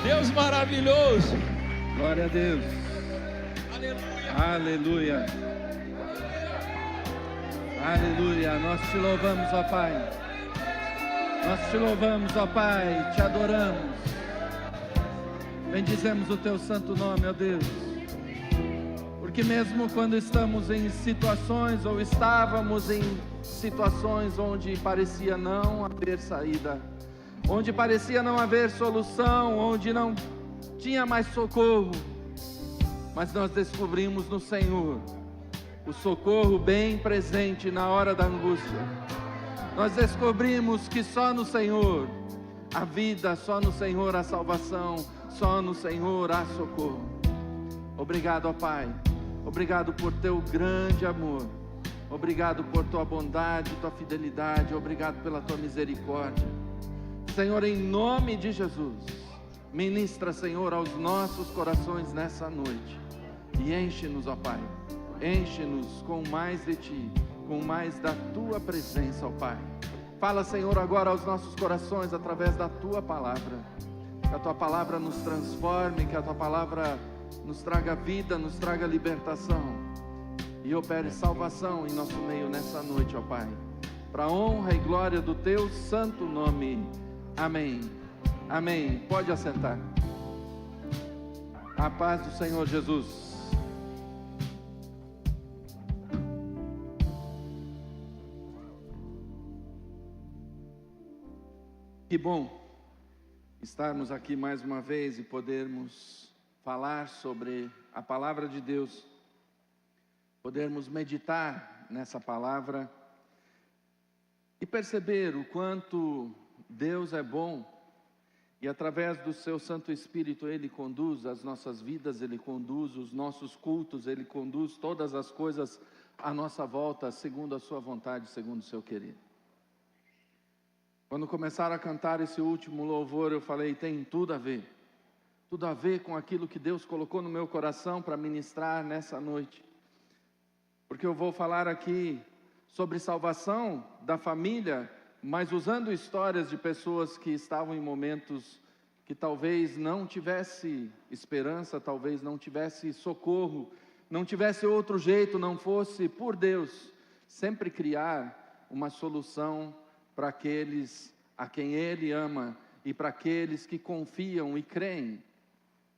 Deus maravilhoso. Glória a Deus. Aleluia. Aleluia. Aleluia. Nós te louvamos, ó Pai. Nós te louvamos, ó Pai. Te adoramos. Bendizemos o teu santo nome, ó Deus. Porque mesmo quando estamos em situações, ou estávamos em situações onde parecia não haver saída, onde parecia não haver solução, onde não tinha mais socorro, mas nós descobrimos no Senhor o socorro bem presente na hora da angústia. Nós descobrimos que só no Senhor a vida, só no Senhor a salvação, só no Senhor há socorro. Obrigado, ó Pai. Obrigado por teu grande amor. Obrigado por tua bondade, tua fidelidade. Obrigado pela tua misericórdia. Senhor, em nome de Jesus, ministra, Senhor, aos nossos corações nessa noite. E enche-nos, ó Pai. Enche-nos com mais de Ti, com mais da Tua presença, ó Pai. Fala, Senhor, agora aos nossos corações através da Tua palavra. Que a Tua palavra nos transforme, que a Tua palavra nos traga vida, nos traga libertação e opere salvação em nosso meio nessa noite, ó Pai, para a honra e glória do Teu santo nome. Amém. Amém. Pode assentar. A paz do Senhor Jesus. Que bom estarmos aqui mais uma vez e podermos falar sobre a palavra de Deus, podermos meditar nessa palavra e perceber o quanto Deus é bom e através do seu Santo Espírito Ele conduz as nossas vidas, Ele conduz os nossos cultos, Ele conduz todas as coisas à nossa volta segundo a sua vontade, segundo o seu querer. Quando começaram a cantar esse último louvor, eu falei, tem tudo a ver com aquilo que Deus colocou no meu coração para ministrar nessa noite. Porque eu vou falar aqui sobre salvação da família, mas usando histórias de pessoas que estavam em momentos que talvez não tivesse esperança, talvez não tivesse socorro, não tivesse outro jeito, não fosse por Deus sempre criar uma solução para aqueles a quem Ele ama e para aqueles que confiam e creem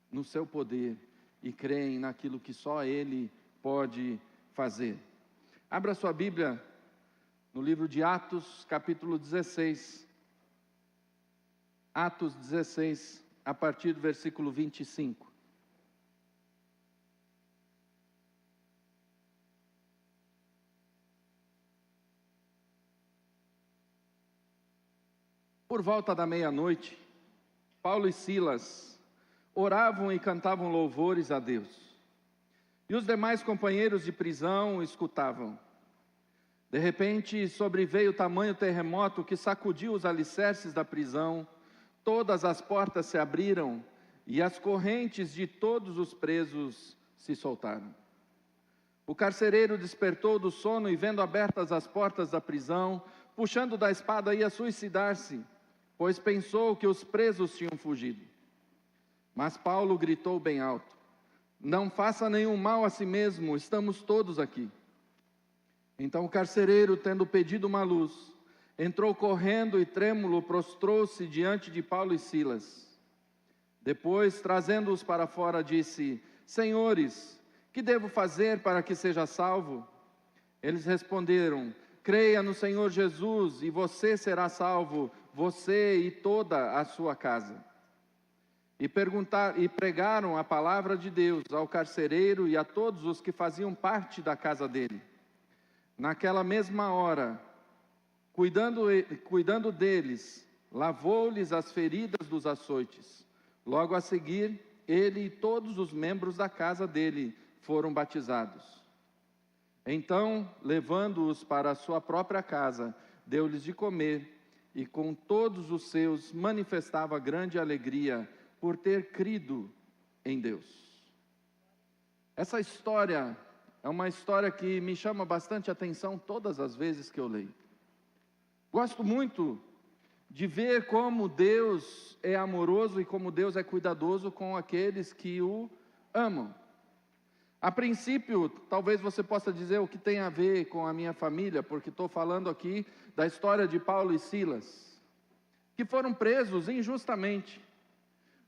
no seu poder e creem naquilo que só Ele pode fazer. Abra sua Bíblia no livro de Atos, capítulo 16. Atos 16, a partir do versículo 25. Por volta da meia-noite, Paulo e Silas oravam e cantavam louvores a Deus. E os demais companheiros de prisão escutavam. De repente, sobreveio tamanho terremoto que sacudiu os alicerces da prisão, todas as portas se abriram e as correntes de todos os presos se soltaram. O carcereiro despertou do sono e, vendo abertas as portas da prisão, puxando da espada, ia suicidar-se, pois pensou que os presos tinham fugido. Mas Paulo gritou bem alto: não faça nenhum mal a si mesmo, estamos todos aqui. Então o carcereiro, tendo pedido uma luz, entrou correndo e trêmulo prostrou-se diante de Paulo e Silas. Depois, trazendo-os para fora, disse: senhores, que devo fazer para que seja salvo? Eles responderam: creia no Senhor Jesus e você será salvo, você e toda a sua casa. E pregaram a palavra de Deus ao carcereiro e a todos os que faziam parte da casa dele. Naquela mesma hora, cuidando deles, lavou-lhes as feridas dos açoites. Logo a seguir, ele e todos os membros da casa dele foram batizados. Então, levando-os para a sua própria casa, deu-lhes de comer, e com todos os seus manifestava grande alegria por ter crido em Deus. Essa história é uma história que me chama bastante atenção todas as vezes que eu leio. Gosto muito de ver como Deus é amoroso e como Deus é cuidadoso com aqueles que o amam. A princípio, talvez você possa dizer o que tem a ver com a minha família, porque estou falando aqui da história de Paulo e Silas, que foram presos injustamente.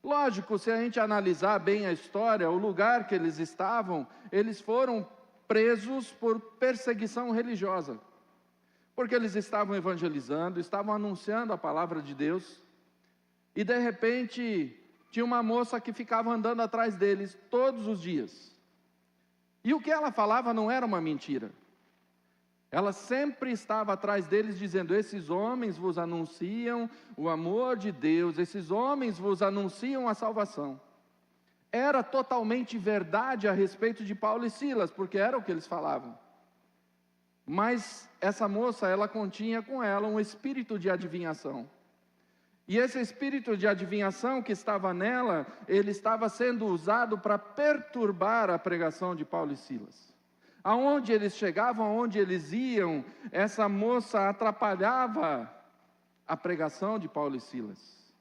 Lógico, se a gente analisar bem a história, o lugar que eles estavam, eles foram presos por perseguição religiosa, porque eles estavam evangelizando, estavam anunciando a palavra de Deus, e de repente tinha uma moça que ficava andando atrás deles todos os dias, e o que ela falava não era uma mentira. Ela sempre estava atrás deles dizendo: esses homens vos anunciam o amor de Deus, esses homens vos anunciam a salvação. Era totalmente verdade a respeito de Paulo e Silas, porque era o que eles falavam. Mas essa moça, ela continha com ela um espírito de adivinhação. E esse espírito de adivinhação que estava nela, ele estava sendo usado para perturbar a pregação de Paulo e Silas. Aonde eles chegavam, aonde eles iam, essa moça atrapalhava a pregação de Paulo e Silas.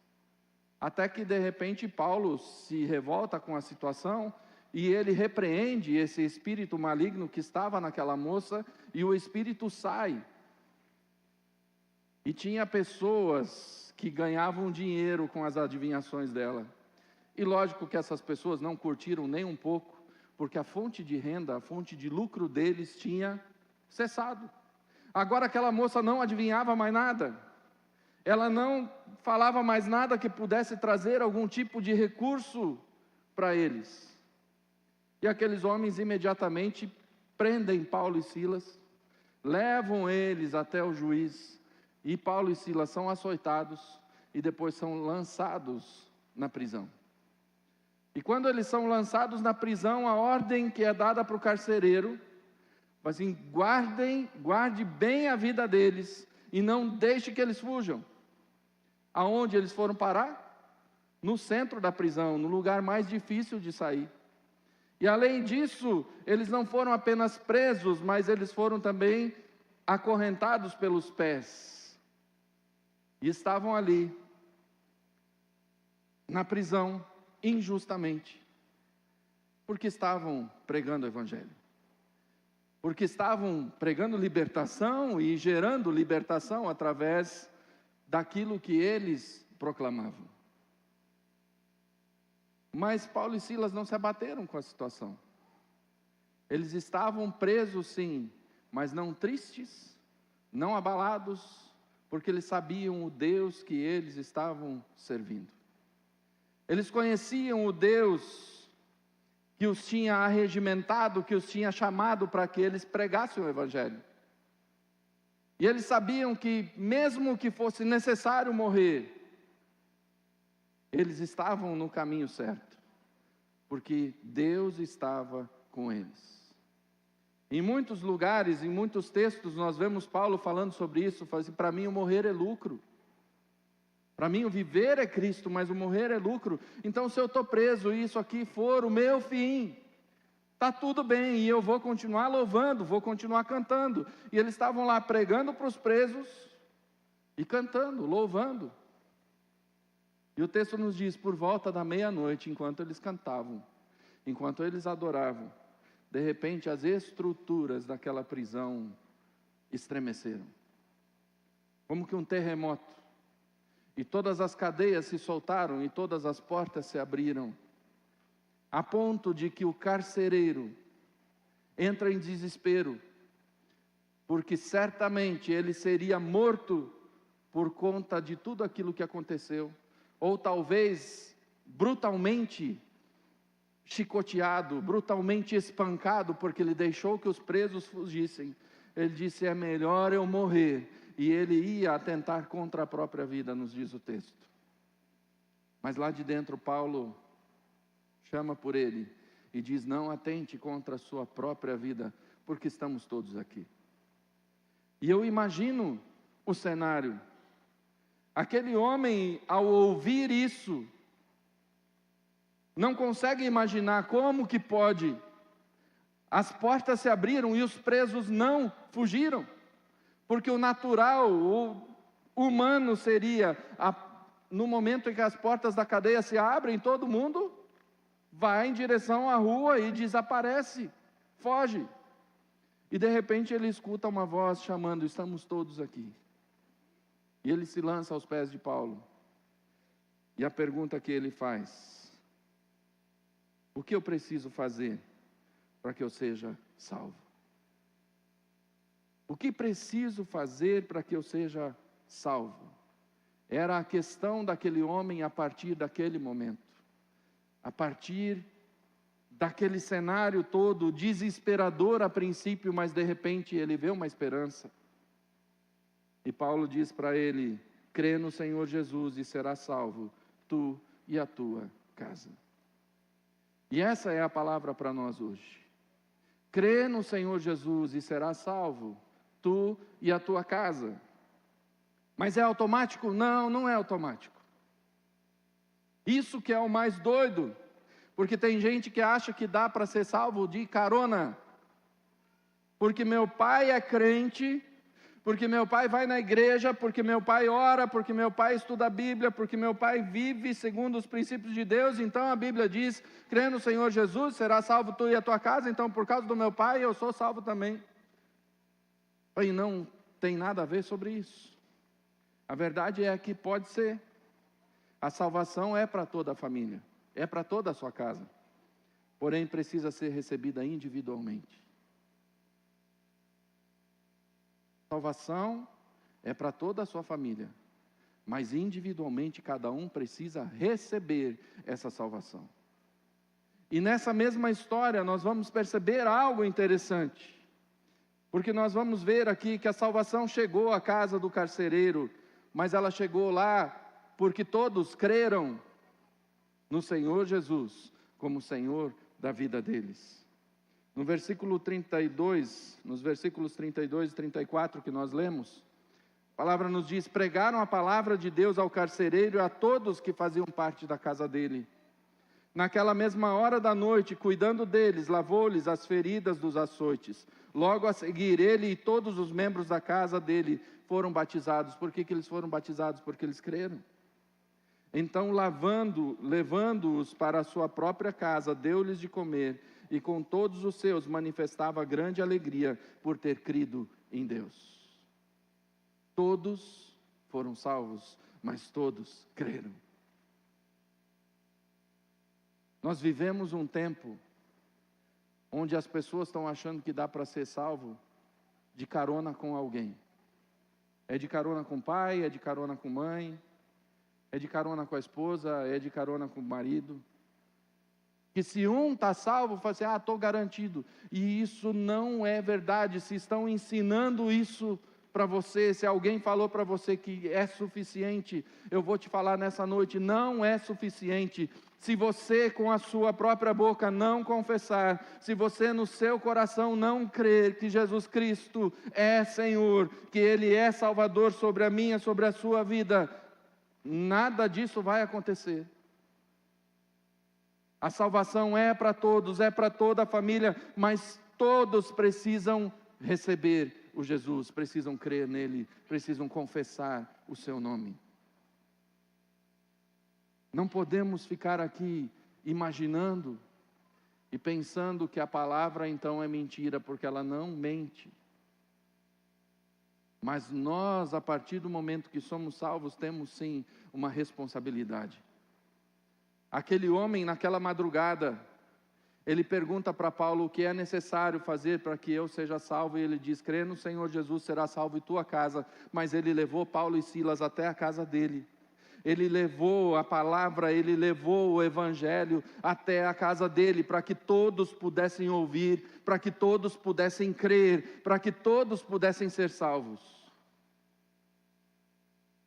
Até que de repente Paulo se revolta com a situação e ele repreende esse espírito maligno que estava naquela moça, e o espírito sai. E tinha pessoas que ganhavam dinheiro com as adivinhações dela. E lógico que essas pessoas não curtiram nem um pouco, porque a fonte de renda, a fonte de lucro deles tinha cessado. Agora aquela moça não adivinhava mais nada. Ela não falava mais nada que pudesse trazer algum tipo de recurso para eles. E aqueles homens imediatamente prendem Paulo e Silas, levam eles até o juiz, e Paulo e Silas são açoitados e depois são lançados na prisão. E quando eles são lançados na prisão, a ordem que é dada para o carcereiro, assim: guarde bem a vida deles e não deixe que eles fujam. Aonde eles foram parar? No centro da prisão, no lugar mais difícil de sair. E além disso, eles não foram apenas presos, mas eles foram também acorrentados pelos pés. E estavam ali, na prisão, injustamente, porque estavam pregando o Evangelho, porque estavam pregando libertação e gerando libertação através daquilo que eles proclamavam. Mas Paulo e Silas não se abateram com a situação. Eles estavam presos, sim, mas não tristes, não abalados, porque eles sabiam o Deus que eles estavam servindo. Eles conheciam o Deus que os tinha arregimentado, que os tinha chamado para que eles pregassem o Evangelho. E eles sabiam que, mesmo que fosse necessário morrer, eles estavam no caminho certo, porque Deus estava com eles. Em muitos lugares, em muitos textos, nós vemos Paulo falando sobre isso, falando assim: para mim o morrer é lucro. Para mim o viver é Cristo, mas o morrer é lucro. Então se eu estou preso e isso aqui for o meu fim, está tudo bem, e eu vou continuar louvando, vou continuar cantando. E eles estavam lá pregando para os presos e cantando, louvando. E o texto nos diz: por volta da meia-noite, enquanto eles cantavam, enquanto eles adoravam, de repente as estruturas daquela prisão estremeceram, como que um terremoto. E todas as cadeias se soltaram e todas as portas se abriram, a ponto de que o carcereiro entra em desespero, porque certamente ele seria morto por conta de tudo aquilo que aconteceu, ou talvez brutalmente chicoteado, brutalmente espancado, porque ele deixou que os presos fugissem. Ele disse: é melhor eu morrer. E ele ia atentar contra a própria vida, nos diz o texto. Mas lá de dentro Paulo chama por ele e diz: não atente contra a sua própria vida, porque estamos todos aqui. E eu imagino o cenário. Aquele homem, ao ouvir isso, não consegue imaginar como que pode. As portas se abriram e os presos não fugiram, porque o natural, humano seria, no momento em que as portas da cadeia se abrem, todo mundo vai em direção à rua e desaparece, foge. E de repente ele escuta uma voz chamando: estamos todos aqui. E ele se lança aos pés de Paulo. E a pergunta que ele faz: o que eu preciso fazer para que eu seja salvo? O que preciso fazer para que eu seja salvo? Era a questão daquele homem a partir daquele momento. A partir daquele cenário todo desesperador a princípio, mas de repente ele vê uma esperança. E Paulo diz para ele: crê no Senhor Jesus e serás salvo, tu e a tua casa. E essa é a palavra para nós hoje. Crê no Senhor Jesus e serás salvo, tu e a tua casa. Mas é automático? Não, não é automático. Isso que é o mais doido, porque tem gente que acha que dá para ser salvo de carona. Porque meu pai é crente, porque meu pai vai na igreja, porque meu pai ora, porque meu pai estuda a Bíblia, porque meu pai vive segundo os princípios de Deus, então a Bíblia diz: crê no Senhor Jesus, será salvo tu e a tua casa, então por causa do meu pai eu sou salvo também. E não tem nada a ver sobre isso. A verdade é que pode ser. A salvação é para toda a família, é para toda a sua casa, porém precisa ser recebida individualmente. Salvação é para toda a sua família, mas individualmente cada um precisa receber essa salvação. E nessa mesma história nós vamos perceber algo interessante, porque nós vamos ver aqui que a salvação chegou à casa do carcereiro, mas ela chegou lá porque todos creram no Senhor Jesus como Senhor da vida deles. No versículo 32, nos versículos 32 e 34 que nós lemos, a palavra nos diz: pregaram a palavra de Deus ao carcereiro e a todos que faziam parte da casa dele. Naquela mesma hora da noite, cuidando deles, lavou-lhes as feridas dos açoites. Logo a seguir, ele e todos os membros da casa dele foram batizados. Por que eles foram batizados? Porque eles creram. Então, levando-os para a sua própria casa, deu-lhes de comer, e com todos os seus manifestava grande alegria por ter crido em Deus. Todos foram salvos, mas todos creram. Nós vivemos um tempo onde as pessoas estão achando que dá para ser salvo de carona com alguém. É de carona com o pai, é de carona com mãe, é de carona com a esposa, é de carona com o marido. Que se um está salvo, fala assim: estou garantido. E isso não é verdade. Se estão ensinando isso para você, se alguém falou para você que é suficiente, eu vou te falar nessa noite: não é suficiente. Se você com a sua própria boca não confessar, se você no seu coração não crer que Jesus Cristo é Senhor, que Ele é Salvador sobre a minha, sobre a sua vida, nada disso vai acontecer. A salvação é para todos, é para toda a família, mas todos precisam receber o Jesus, precisam crer nele, precisam confessar o seu nome. Não podemos ficar aqui imaginando e pensando que a palavra então é mentira, porque ela não mente. Mas nós, a partir do momento que somos salvos, temos sim uma responsabilidade. Aquele homem, naquela madrugada, ele pergunta para Paulo o que é necessário fazer para que eu seja salvo, e ele diz: crê no Senhor Jesus, será salvo e tua casa. Mas ele levou Paulo e Silas até a casa dele. Ele levou a palavra, ele levou o evangelho até a casa dele, para que todos pudessem ouvir, para que todos pudessem crer, para que todos pudessem ser salvos.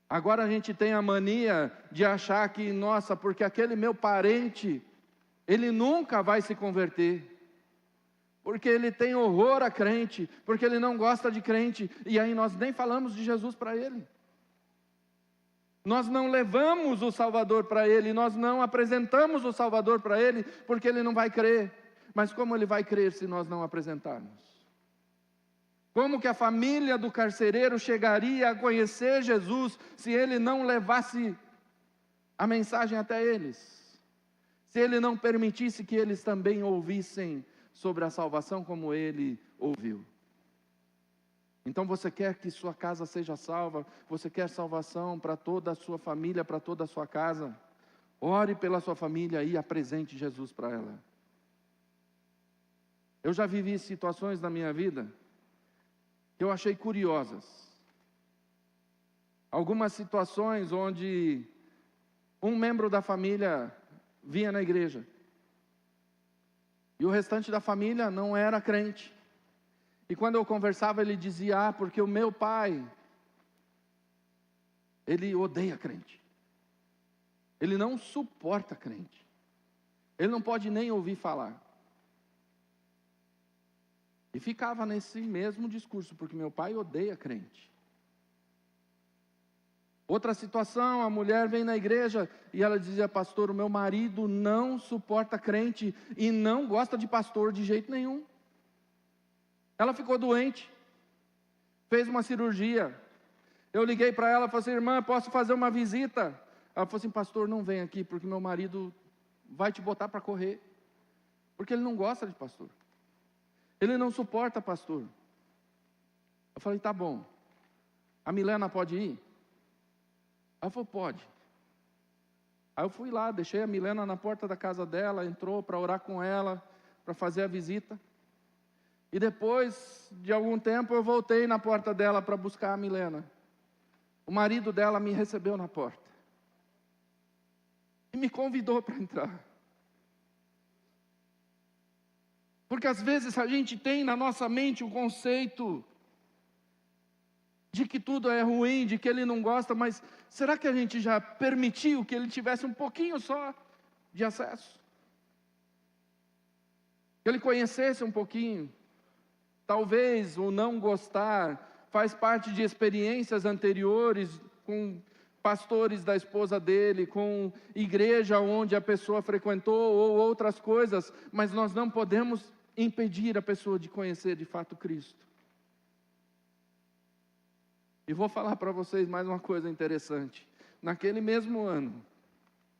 Agora a gente tem a mania de achar que, nossa, porque aquele meu parente, ele nunca vai se converter, porque ele tem horror a crente, porque ele não gosta de crente, e aí nós nem falamos de Jesus para ele. Nós não levamos o Salvador para ele, nós não apresentamos o Salvador para ele, porque ele não vai crer. Mas como ele vai crer se nós não apresentarmos? Como que a família do carcereiro chegaria a conhecer Jesus se ele não levasse a mensagem até eles? Se ele não permitisse que eles também ouvissem sobre a salvação como ele ouviu? Então você quer que sua casa seja salva? Você quer salvação para toda a sua família, para toda a sua casa? Ore pela sua família e apresente Jesus para ela. Eu já vivi situações na minha vida que eu achei curiosas. Algumas situações onde um membro da família vinha na igreja e o restante da família não era crente. E quando eu conversava, ele dizia: porque o meu pai, ele odeia crente. Ele não suporta crente. Ele não pode nem ouvir falar. E ficava nesse mesmo discurso, porque meu pai odeia crente. Outra situação, a mulher vem na igreja e ela dizia: pastor, o meu marido não suporta crente e não gosta de pastor de jeito nenhum. Ela ficou doente, fez uma cirurgia. Eu liguei para ela e falei assim: irmã, posso fazer uma visita? Ela falou assim: pastor, não vem aqui porque meu marido vai te botar para correr. Porque ele não gosta de pastor. Ele não suporta pastor. Eu falei: tá bom. A Milena pode ir? Ela falou: pode. Aí eu fui lá, deixei a Milena na porta da casa dela, entrou para orar com ela, para fazer a visita. E depois de algum tempo eu voltei na porta dela para buscar a Milena. O marido dela me recebeu na porta. E me convidou para entrar. Porque às vezes a gente tem na nossa mente o conceito de que tudo é ruim, de que ele não gosta, mas será que a gente já permitiu que ele tivesse um pouquinho só de acesso? Que ele conhecesse um pouquinho? Talvez o não gostar faz parte de experiências anteriores com pastores da esposa dele, com igreja onde a pessoa frequentou ou outras coisas, mas nós não podemos impedir a pessoa de conhecer de fato Cristo. E vou falar para vocês mais uma coisa interessante. Naquele mesmo ano,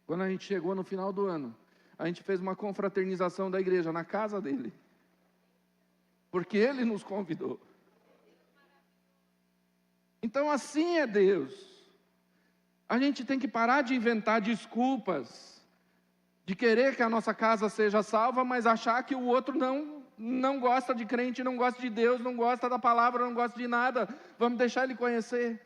quando a gente chegou no final do ano, a gente fez uma confraternização da igreja na casa dele. Porque ele nos convidou. Então assim é Deus. A gente tem que parar de inventar desculpas, de querer que a nossa casa seja salva, mas achar que o outro não gosta de crente, não gosta de Deus, não gosta da palavra, não gosta de nada. Vamos deixar ele conhecer.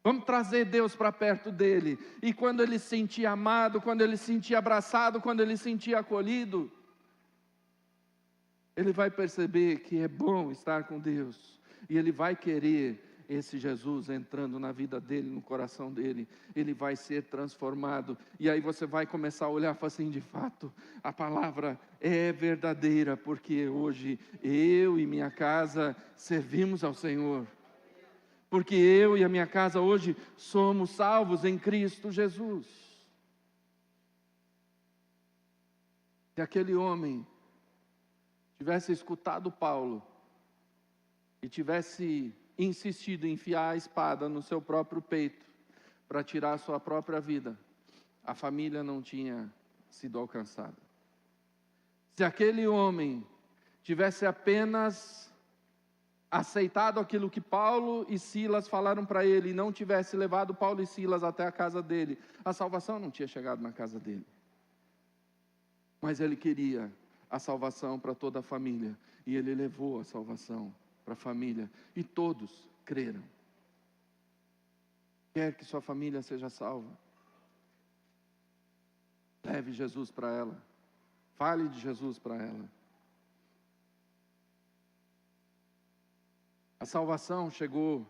Vamos trazer Deus para perto dele. E quando ele se sentir amado, quando ele se sentir abraçado, quando ele se sentir acolhido, ele vai perceber que é bom estar com Deus. E ele vai querer esse Jesus entrando na vida dele, no coração dele. Ele vai ser transformado. E aí você vai começar a olhar e falar assim: de fato, a palavra é verdadeira, porque hoje eu e minha casa servimos ao Senhor. Porque eu e a minha casa hoje somos salvos em Cristo Jesus. Se aquele homem tivesse escutado Paulo e tivesse insistido em enfiar a espada no seu próprio peito para tirar a sua própria vida, a família não tinha sido alcançada. Se aquele homem tivesse apenas aceitado aquilo que Paulo e Silas falaram para ele e não tivesse levado Paulo e Silas até a casa dele, a salvação não tinha chegado na casa dele. Mas ele queria a salvação para toda a família, e ele levou a salvação para a família, e todos creram. Quer que sua família seja salva? Leve Jesus para ela, fale de Jesus para ela. A salvação chegou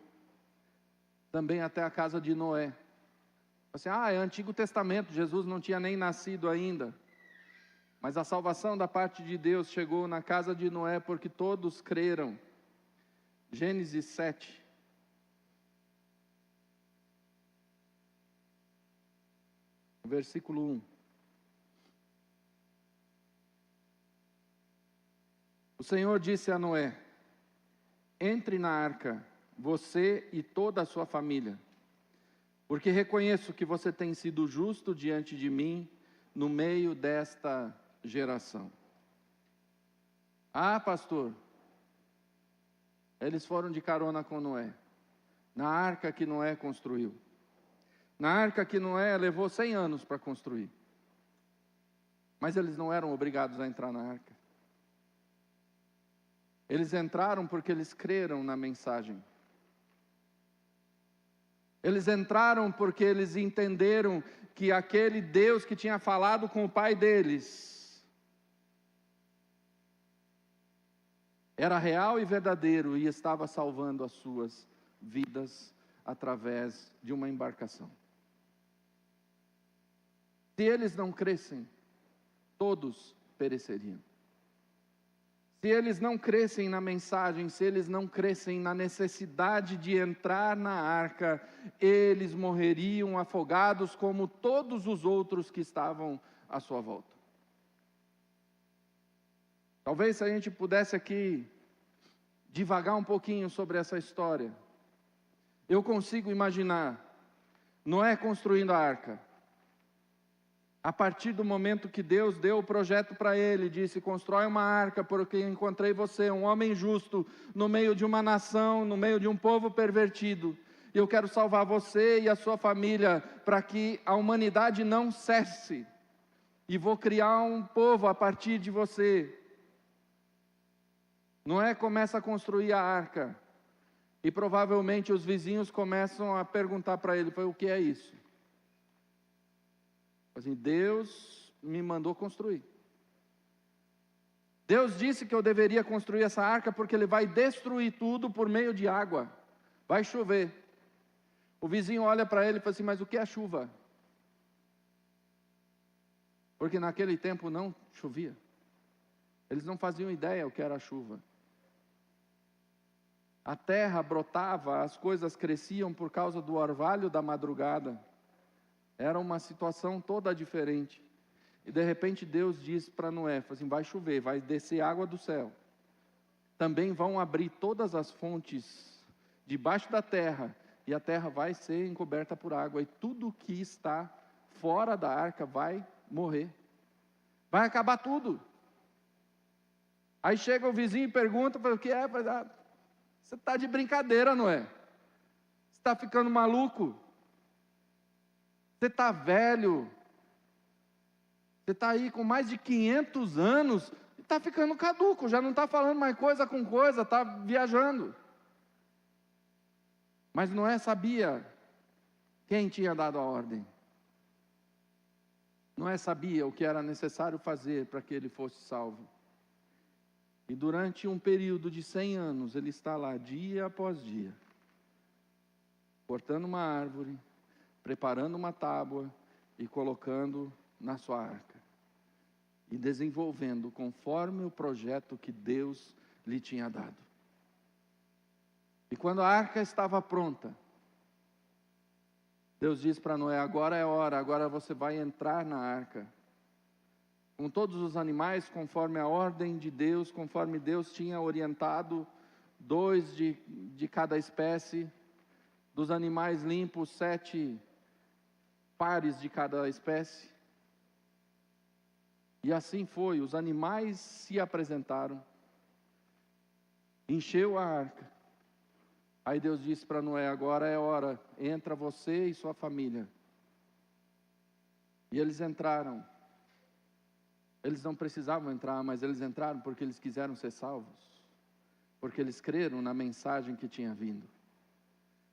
também até a casa de Noé. Assim: é Antigo Testamento, Jesus não tinha nem nascido ainda. Mas a salvação da parte de Deus chegou na casa de Noé, porque todos creram. Gênesis 7. Versículo 1. O Senhor disse a Noé: entre na arca, você e toda a sua família, porque reconheço que você tem sido justo diante de mim no meio desta geração. Ah, pastor, eles foram de carona com Noé, na arca que Noé construiu. Na arca que Noé levou 100 anos para construir. Mas eles não eram obrigados a entrar na arca. Eles entraram porque eles creram na mensagem. Eles entraram porque eles entenderam que aquele Deus que tinha falado com o pai deles era real e verdadeiro e estava salvando as suas vidas através de uma embarcação. Se eles não crescem, todos pereceriam. Se eles não crescem na mensagem, se eles não crescem na necessidade de entrar na arca, eles morreriam afogados como todos os outros que estavam à sua volta. Talvez se a gente pudesse aqui divagar um pouquinho sobre essa história, eu consigo imaginar Noé construindo a arca. A partir do momento que Deus deu o projeto para ele, disse: constrói uma arca, porque encontrei você, um homem justo, no meio de uma nação, no meio de um povo pervertido. E eu quero salvar você e a sua família, para que a humanidade não cesse. E vou criar um povo a partir de você. Noé começa a construir a arca. E provavelmente os vizinhos começam a perguntar para ele: o que é isso? Assim, Deus me mandou construir. Deus disse que eu deveria construir essa arca porque Ele vai destruir tudo por meio de água. Vai chover. O vizinho olha para ele e fala assim: mas o que é chuva? Porque naquele tempo não chovia. Eles não faziam ideia o que era chuva. A terra brotava, as coisas cresciam por causa do orvalho da madrugada. Era uma situação toda diferente. E de repente Deus diz para Noé, assim: vai chover, vai descer água do céu. Também vão abrir todas as fontes debaixo da terra, e a terra vai ser encoberta por água, e tudo que está fora da arca vai morrer. Vai acabar tudo. Aí chega o vizinho e pergunta: o que é? Você está de brincadeira, Noé? Você está ficando maluco? Você está velho, você está aí com mais de 500 anos, e está ficando caduco, já não está falando mais coisa com coisa, está viajando. Mas Noé sabia quem tinha dado a ordem. Noé sabia o que era necessário fazer para que ele fosse salvo. E durante um período de 100 anos, ele está lá dia após dia, cortando uma árvore, preparando uma tábua e colocando na sua arca. E desenvolvendo conforme o projeto que Deus lhe tinha dado. E quando a arca estava pronta, Deus diz para Noé: agora é a hora, agora você vai entrar na arca. Com todos os animais, conforme a ordem de Deus, conforme Deus tinha orientado, 2 de cada espécie, dos animais limpos, 7 pares de cada espécie. E assim foi, os animais se apresentaram, encheu a arca. Aí Deus disse para Noé: agora é hora, entra você e sua família. E eles entraram. Eles não precisavam entrar, mas eles entraram porque eles quiseram ser salvos, porque eles creram na mensagem que tinha vindo.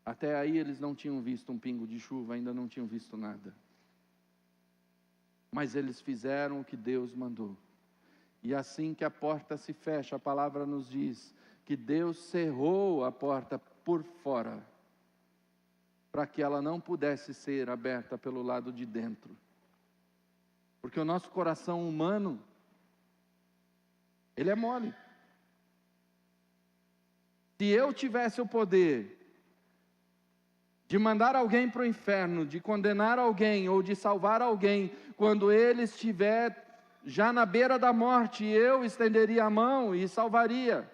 Até aí eles não tinham visto um pingo de chuva, ainda não tinham visto nada. Mas eles fizeram o que Deus mandou. E assim que a porta se fecha, a palavra nos diz que Deus cerrou a porta por fora, para que ela não pudesse ser aberta pelo lado de dentro. Porque o nosso coração humano, ele é mole. Se eu tivesse o poder de mandar alguém para o inferno, de condenar alguém ou de salvar alguém, quando ele estiver já na beira da morte, eu estenderia a mão e salvaria.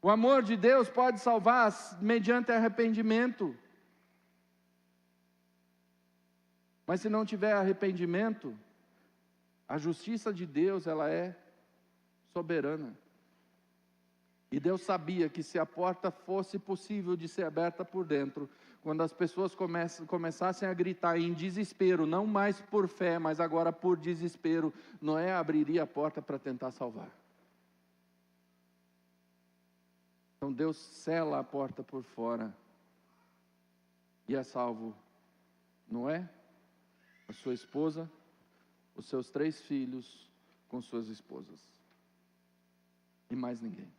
O amor de Deus pode salvar mediante arrependimento. Mas se não tiver arrependimento, a justiça de Deus, ela é soberana. E Deus sabia que se a porta fosse possível de ser aberta por dentro, quando as pessoas começassem a gritar em desespero, não mais por fé, mas agora por desespero, Noé abriria a porta para tentar salvar. Então Deus sela a porta por fora e é salvo Noé, a sua esposa, os seus 3 filhos com suas esposas. E mais ninguém.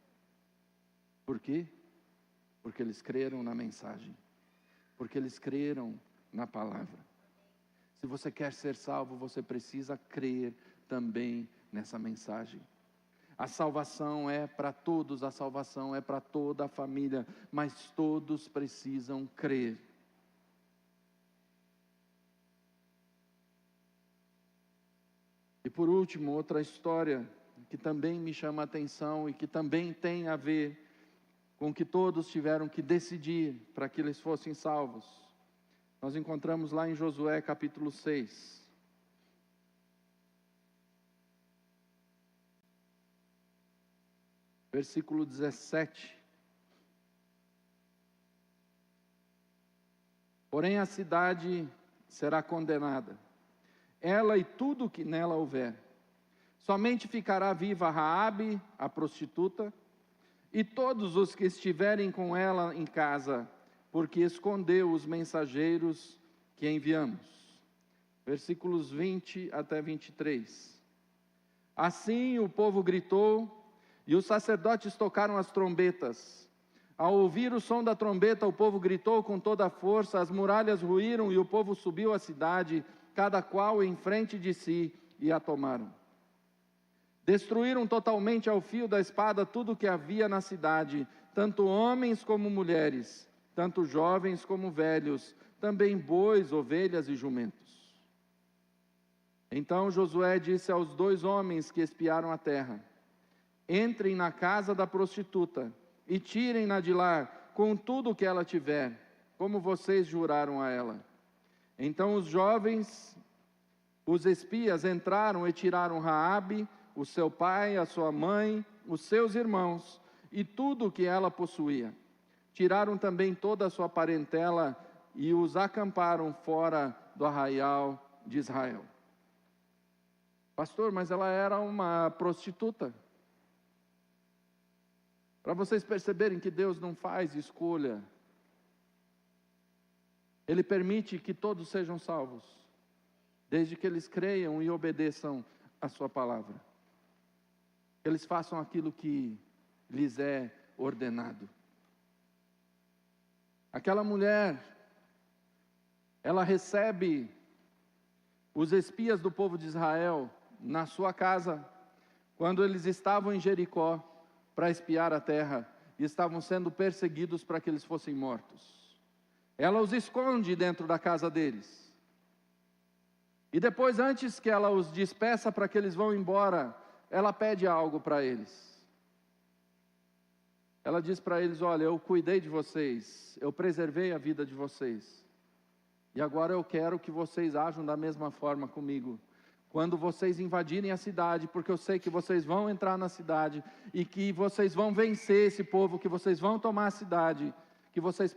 Por quê? Porque eles creram na mensagem. Porque eles creram na palavra. Se você quer ser salvo, você precisa crer também nessa mensagem. A salvação é para todos, a salvação é para toda a família, mas todos precisam crer. E por último, outra história que também me chama a atenção e que também tem a ver com que todos tiveram que decidir para que eles fossem salvos. Nós encontramos lá em Josué capítulo 6. Versículo 17. Porém a cidade será condenada, ela e tudo que nela houver. Somente ficará viva Raabe, a prostituta, e todos os que estiverem com ela em casa, porque escondeu os mensageiros que enviamos. Versículos 20 até 23. Assim o povo gritou, e os sacerdotes tocaram as trombetas. Ao ouvir o som da trombeta, o povo gritou com toda a força, as muralhas ruíram e o povo subiu à cidade, cada qual em frente de si, e a tomaram. Destruíram totalmente ao fio da espada tudo o que havia na cidade, tanto homens como mulheres, tanto jovens como velhos, também bois, ovelhas e jumentos. Então Josué disse aos 2 homens que espiaram a terra: entrem na casa da prostituta e tirem-na de lá com tudo o que ela tiver, como vocês juraram a ela. Então os jovens, os espias, entraram e tiraram Raabe, o seu pai, a sua mãe, os seus irmãos e tudo o que ela possuía. Tiraram também toda a sua parentela e os acamparam fora do arraial de Israel. Pastor, mas ela era uma prostituta. Para vocês perceberem que Deus não faz escolha. Ele permite que todos sejam salvos, desde que eles creiam e obedeçam a sua palavra. Que eles façam aquilo que lhes é ordenado. Aquela mulher, ela recebe os espias do povo de Israel na sua casa, quando eles estavam em Jericó para espiar a terra e estavam sendo perseguidos para que eles fossem mortos. Ela os esconde dentro da casa deles. E depois, antes que ela os despeça para que eles vão embora, ela pede algo para eles. Ela diz para eles: olha, eu cuidei de vocês, eu preservei a vida de vocês, e agora eu quero que vocês ajam da mesma forma comigo. Quando vocês invadirem a cidade, porque eu sei que vocês vão entrar na cidade, e que vocês vão vencer esse povo, que vocês vão tomar a cidade, que vocês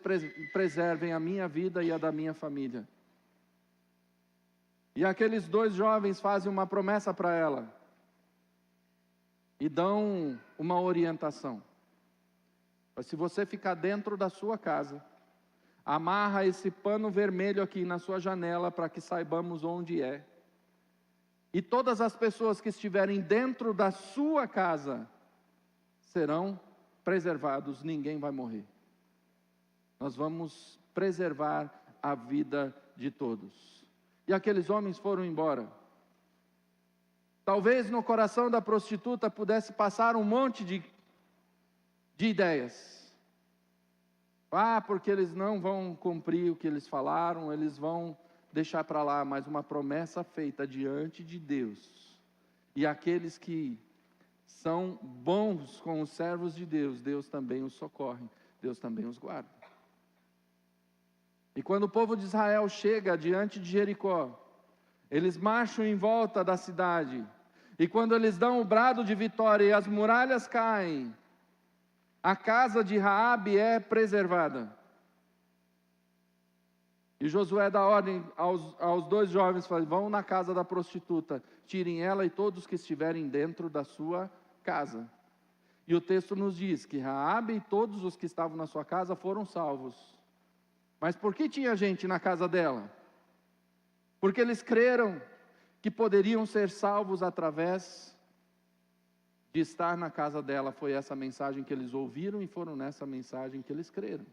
preservem a minha vida e a da minha família. E aqueles 2 jovens fazem uma promessa para ela, e dão uma orientação. Mas se você ficar dentro da sua casa, amarra esse pano vermelho aqui na sua janela para que saibamos onde é. E todas as pessoas que estiverem dentro da sua casa serão preservados, ninguém vai morrer. Nós vamos preservar a vida de todos. E aqueles homens foram embora. Talvez no coração da prostituta pudesse passar um monte de ideias. Porque eles não vão cumprir o que eles falaram, eles vão deixar para lá, mas uma promessa feita diante de Deus. E aqueles que são bons com os servos de Deus, Deus também os socorre, Deus também os guarda. E quando o povo de Israel chega diante de Jericó, eles marcham em volta da cidade, e quando eles dão o brado de vitória e as muralhas caem, a casa de Raabe é preservada. E Josué dá ordem aos dois jovens, fala, vão na casa da prostituta, tirem ela e todos que estiverem dentro da sua casa. E o texto nos diz que Raabe e todos os que estavam na sua casa foram salvos. Mas por que tinha gente na casa dela? Porque eles creram que poderiam ser salvos através de estar na casa dela. Foi essa mensagem que eles ouviram e foram nessa mensagem que eles creram.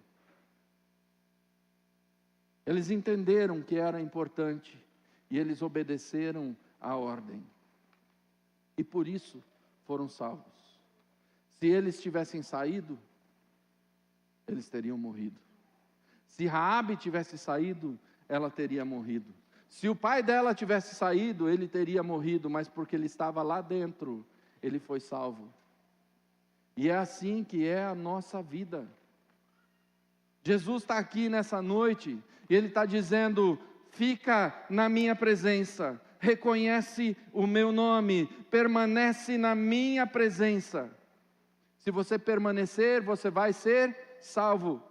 Eles entenderam que era importante e eles obedeceram à ordem. E por isso foram salvos. Se eles tivessem saído, eles teriam morrido. Se Raabe tivesse saído, ela teria morrido. Se o pai dela tivesse saído, ele teria morrido, mas porque ele estava lá dentro, ele foi salvo. E é assim que é a nossa vida. Jesus está aqui nessa noite, e Ele está dizendo, fica na minha presença, reconhece o meu nome, permanece na minha presença. Se você permanecer, você vai ser salvo.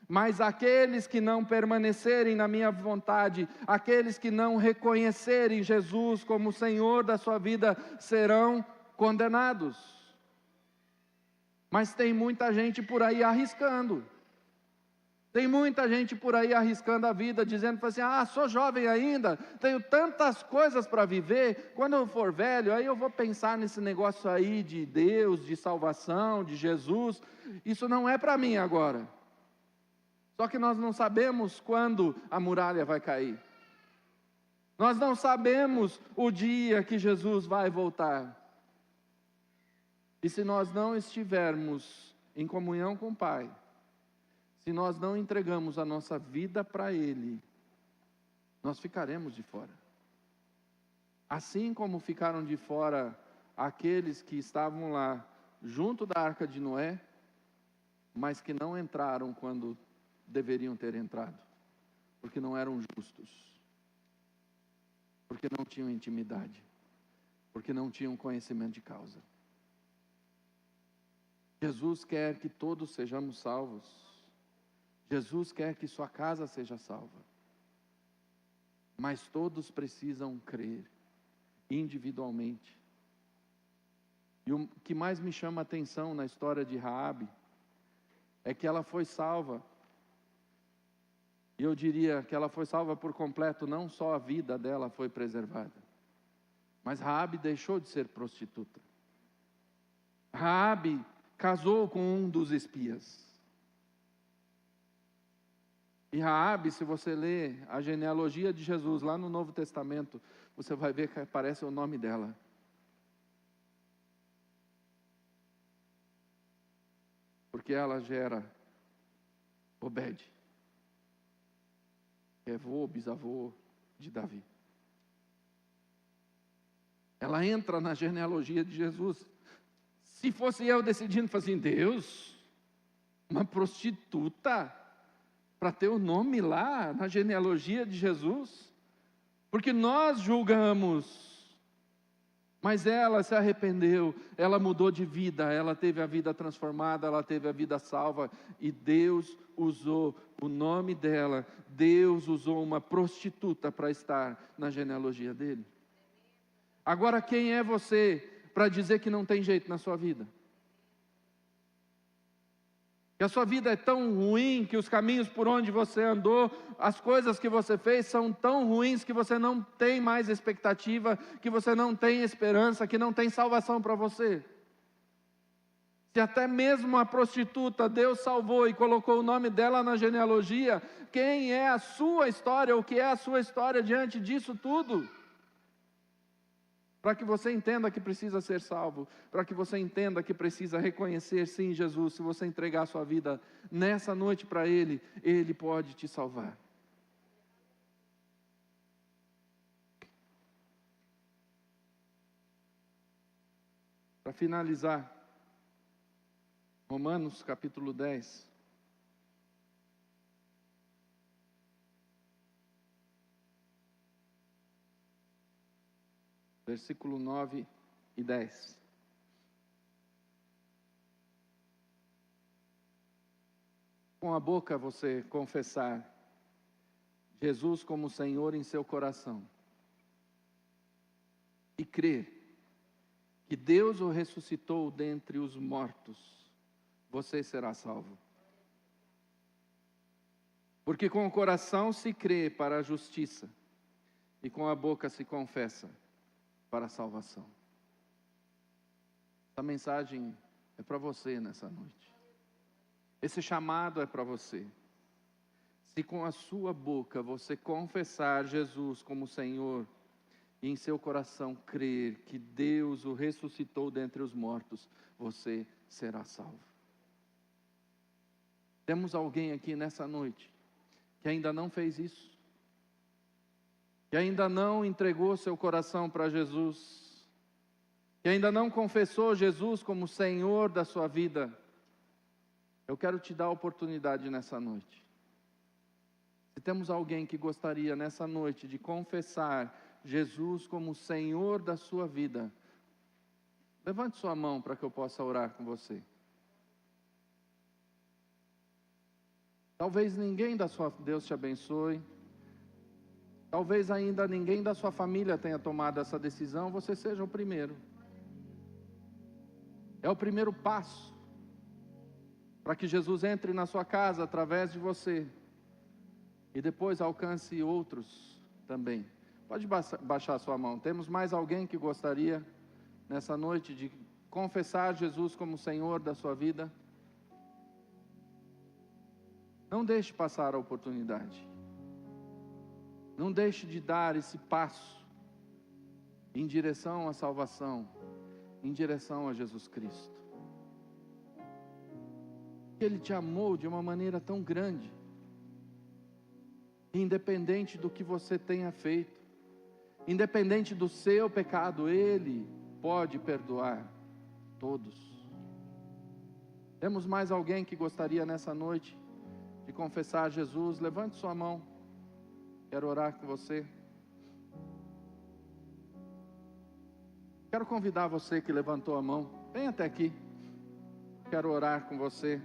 Mas aqueles que não permanecerem na minha vontade, aqueles que não reconhecerem Jesus como Senhor da sua vida, serão condenados. Mas tem muita gente por aí arriscando. Tem muita gente por aí arriscando a vida, dizendo assim, sou jovem ainda, tenho tantas coisas para viver, quando eu for velho, aí eu vou pensar nesse negócio aí de Deus, de salvação, de Jesus, isso não é para mim agora. Só que nós não sabemos quando a muralha vai cair. Nós não sabemos o dia que Jesus vai voltar. E se nós não estivermos em comunhão com o Pai, se nós não entregamos a nossa vida para Ele, nós ficaremos de fora. Assim como ficaram de fora aqueles que estavam lá junto da arca de Noé, mas que não entraram quando deveriam ter entrado, porque não eram justos, porque não tinham intimidade, porque não tinham conhecimento de causa. Jesus quer que todos sejamos salvos. Jesus quer que sua casa seja salva. Mas todos precisam crer individualmente. E o que mais me chama a atenção na história de Raabe é que ela foi salva. E eu diria que ela foi salva por completo, não só a vida dela foi preservada. Mas Raabe deixou de ser prostituta. Raabe casou com um dos espias. E Raabe, se você ler a genealogia de Jesus lá no Novo Testamento, você vai ver que aparece o nome dela. Porque ela gera Obed, que é bisavô de Davi. Ela entra na genealogia de Jesus. Se fosse eu decidindo, falar assim, Deus, uma prostituta, para ter o nome lá na genealogia de Jesus, porque nós julgamos, mas ela se arrependeu, ela mudou de vida, ela teve a vida transformada, ela teve a vida salva, e Deus usou o nome dela, Deus usou uma prostituta para estar na genealogia dele. Agora, quem é você para dizer que não tem jeito na sua vida? Que a sua vida é tão ruim, que os caminhos por onde você andou, as coisas que você fez são tão ruins que você não tem mais expectativa, que você não tem esperança, que não tem salvação para você. Se até mesmo a prostituta Deus salvou e colocou o nome dela na genealogia, quem é a sua história, o que é a sua história diante disso tudo? Para que você entenda que precisa ser salvo, para que você entenda que precisa reconhecer, sim, Jesus, se você entregar a sua vida nessa noite para Ele, Ele pode te salvar. Para Para finalizar, Romanos capítulo 10. Versículo 9 e 10. Com a boca você confessar Jesus como Senhor em seu coração e crer que Deus o ressuscitou dentre os mortos, você será salvo. Porque com o coração se crê para a justiça e com a boca se confessa para a salvação. Essa mensagem é para você nessa noite. Esse chamado é para você. Se com a sua boca você confessar Jesus como Senhor e em seu coração crer que Deus o ressuscitou dentre os mortos, você será salvo. Temos alguém aqui nessa noite que ainda não fez isso, que ainda não entregou seu coração para Jesus, que ainda não confessou Jesus como Senhor da sua vida. Eu quero te dar a oportunidade nessa noite. Se temos alguém que gostaria nessa noite de confessar Jesus como Senhor da sua vida, levante sua mão para que eu possa orar com você. Talvez ninguém da sua... Deus te abençoe. Talvez ainda ninguém da sua família tenha tomado essa decisão, você seja o primeiro. É o primeiro passo para que Jesus entre na sua casa através de você e depois alcance outros também. Pode baixar sua mão. Temos mais alguém que gostaria nessa noite de confessar Jesus como Senhor da sua vida? Não deixe passar a oportunidade. Não deixe de dar esse passo em direção à salvação, em direção a Jesus Cristo. Ele te amou de uma maneira tão grande, independente do que você tenha feito, independente do seu pecado, Ele pode perdoar todos. Temos mais alguém que gostaria nessa noite de confessar Jesus? Levante sua mão, quero orar com você. Quero convidar você que levantou a mão, vem até aqui, quero orar com você.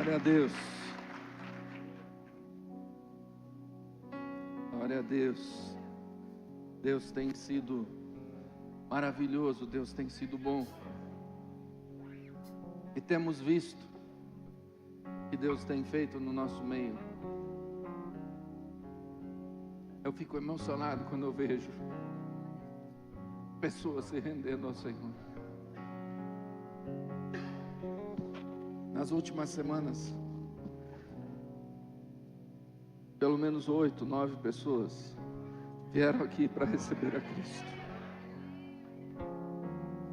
Glória a Deus. Glória a Deus. Deus tem sido maravilhoso, Deus tem sido bom. E temos visto o que Deus tem feito no nosso meio. Eu fico emocionado quando eu vejo pessoas se rendendo ao Senhor. Nas últimas semanas, pelo menos 8, 9 pessoas vieram aqui para receber a Cristo.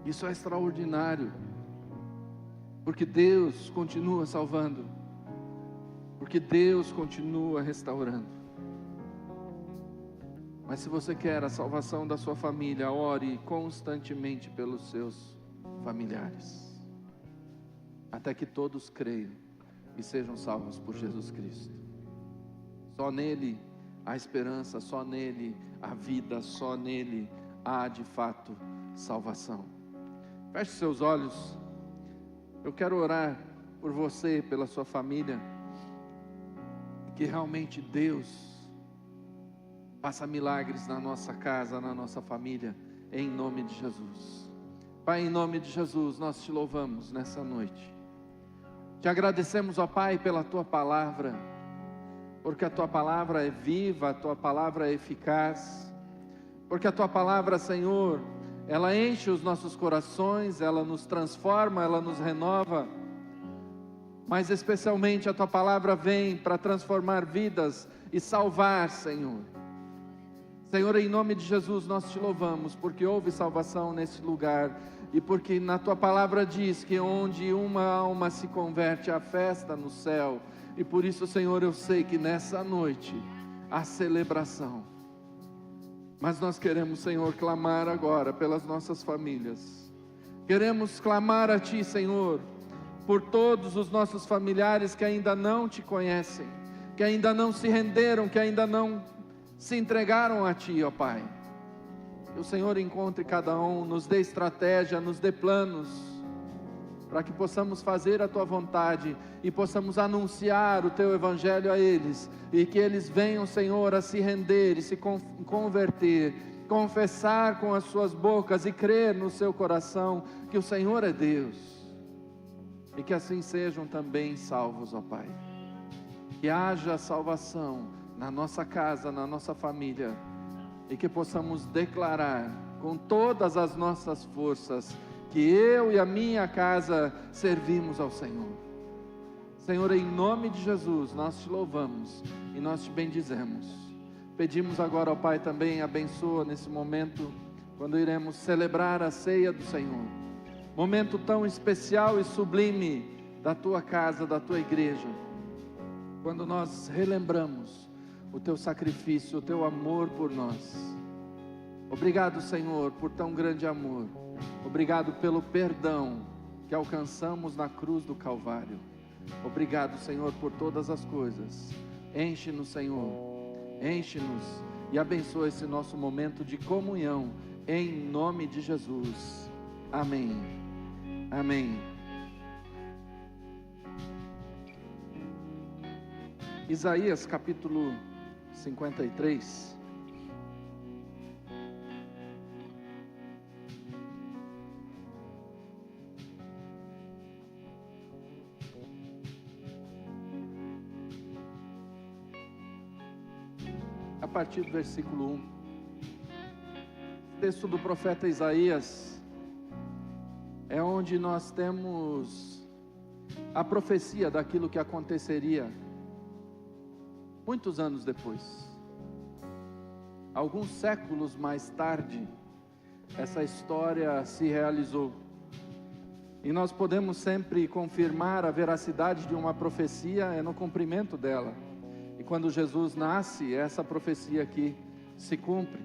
Isso é extraordinário, porque Deus continua salvando, porque Deus continua restaurando. Mas se você quer a salvação da sua família, ore constantemente pelos seus familiares, até que todos creiam e sejam salvos por Jesus Cristo. Só nele há esperança, só nele há vida, só nele há de fato salvação. Feche seus olhos. Eu quero orar por você, pela sua família, que realmente Deus faça milagres na nossa casa, na nossa família, em nome de Jesus. Pai, em nome de Jesus, nós te louvamos nessa noite. Te agradecemos, ó Pai, pela Tua palavra, porque a Tua palavra é viva, a Tua palavra é eficaz, porque a Tua palavra, Senhor, ela enche os nossos corações, ela nos transforma, ela nos renova, mas especialmente a Tua palavra vem para transformar vidas e salvar, Senhor. Senhor, em nome de Jesus, nós te louvamos, porque houve salvação nesse lugar, e porque na Tua palavra diz que onde uma alma se converte, há festa no céu, e por isso, Senhor, eu sei que nessa noite há celebração, mas nós queremos, Senhor, clamar agora pelas nossas famílias, queremos clamar a Ti, Senhor, por todos os nossos familiares que ainda não Te conhecem, que ainda não se renderam, que ainda não se entregaram a Ti, ó Pai. Que o Senhor encontre cada um, nos dê estratégia, nos dê planos, para que possamos fazer a Tua vontade e possamos anunciar o Teu Evangelho a eles, e que eles venham, Senhor, a se render e se converter, confessar com as suas bocas e crer no seu coração que o Senhor é Deus, e que assim sejam também salvos, ó Pai. Que haja salvação na nossa casa, na nossa família, e que possamos declarar com todas as nossas forças que eu e a minha casa servimos ao Senhor. Senhor, em nome de Jesus, nós te louvamos e nós te bendizemos. Pedimos agora ao Pai também, abençoa nesse momento, quando iremos celebrar a ceia do Senhor, momento tão especial e sublime da Tua casa, da Tua igreja, quando nós relembramos o Teu sacrifício, o Teu amor por nós. Obrigado, Senhor, por tão grande amor. Obrigado pelo perdão que alcançamos na cruz do Calvário. Obrigado, Senhor, por todas as coisas. Enche-nos, Senhor, enche-nos e abençoa esse nosso momento de comunhão, em nome de Jesus. Amém. Amém. Isaías capítulo 53. A partir do versículo 1. Texto do profeta Isaías é onde nós temos a profecia daquilo que aconteceria muitos anos depois. Alguns séculos mais tarde, essa história se realizou. E nós podemos sempre confirmar a veracidade de uma profecia é no cumprimento dela. E quando Jesus nasce, essa profecia aqui se cumpre.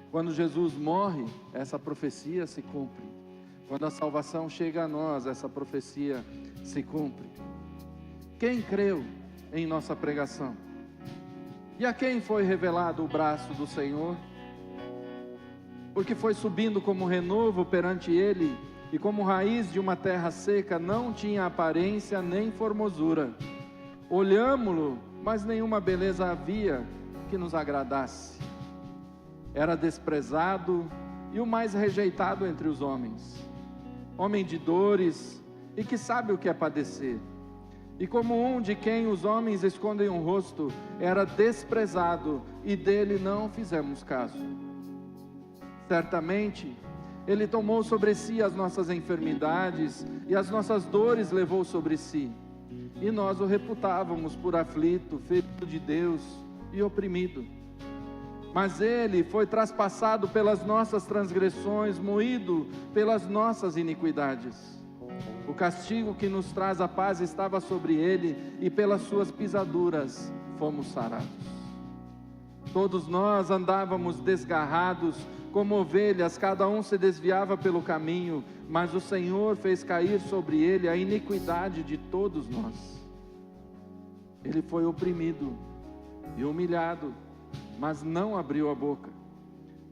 Quando Jesus morre, essa profecia se cumpre. Quando a salvação chega a nós, essa profecia se cumpre. Quem creu em nossa pregação? E a quem foi revelado o braço do Senhor? Porque foi subindo como renovo perante ele, e como raiz de uma terra seca, não tinha aparência nem formosura. Olhámo-lo, mas nenhuma beleza havia que nos agradasse. Era desprezado e o mais rejeitado entre os homens, homem de dores e que sabe o que é padecer, E como um de quem os homens escondem o rosto, era desprezado, e dele não fizemos caso. Certamente, ele tomou sobre si as nossas enfermidades, e as nossas dores levou sobre si. E nós o reputávamos por aflito, ferido de Deus e oprimido. Mas ele foi traspassado pelas nossas transgressões, moído pelas nossas iniquidades. O castigo que nos traz a paz estava sobre ele, e pelas suas pisaduras fomos sarados. Todos nós andávamos desgarrados, como ovelhas, cada um se desviava pelo caminho, mas o Senhor fez cair sobre ele a iniquidade de todos nós. Ele foi oprimido e humilhado, mas não abriu a boca.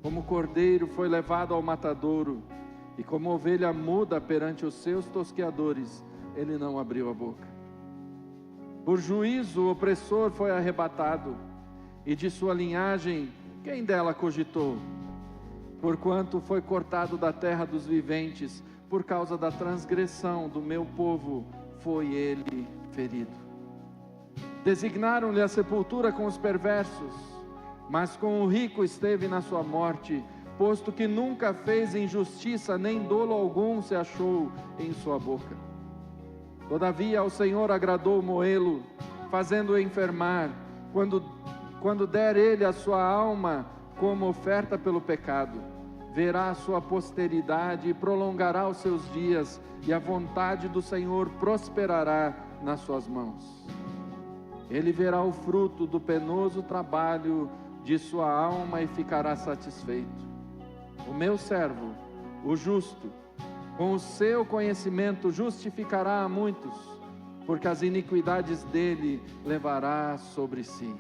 Como cordeiro foi levado ao matadouro, e como ovelha muda perante os seus tosqueadores, ele não abriu a boca. Por juízo o opressor foi arrebatado, e de sua linhagem quem dela cogitou? Porquanto foi cortado da terra dos viventes, por causa da transgressão do meu povo foi ele ferido. Designaram-lhe a sepultura com os perversos, mas com o rico esteve na sua morte, posto que nunca fez injustiça, nem dolo algum se achou em sua boca. Todavia ao Senhor agradou moê-lo, fazendo-o enfermar, quando der ele a sua alma como oferta pelo pecado. Verá a sua posteridade e prolongará os seus dias, e a vontade do Senhor prosperará nas suas mãos. Ele verá o fruto do penoso trabalho de sua alma e ficará satisfeito. O meu servo, o justo, com o seu conhecimento justificará a muitos, porque as iniquidades dele levará sobre si.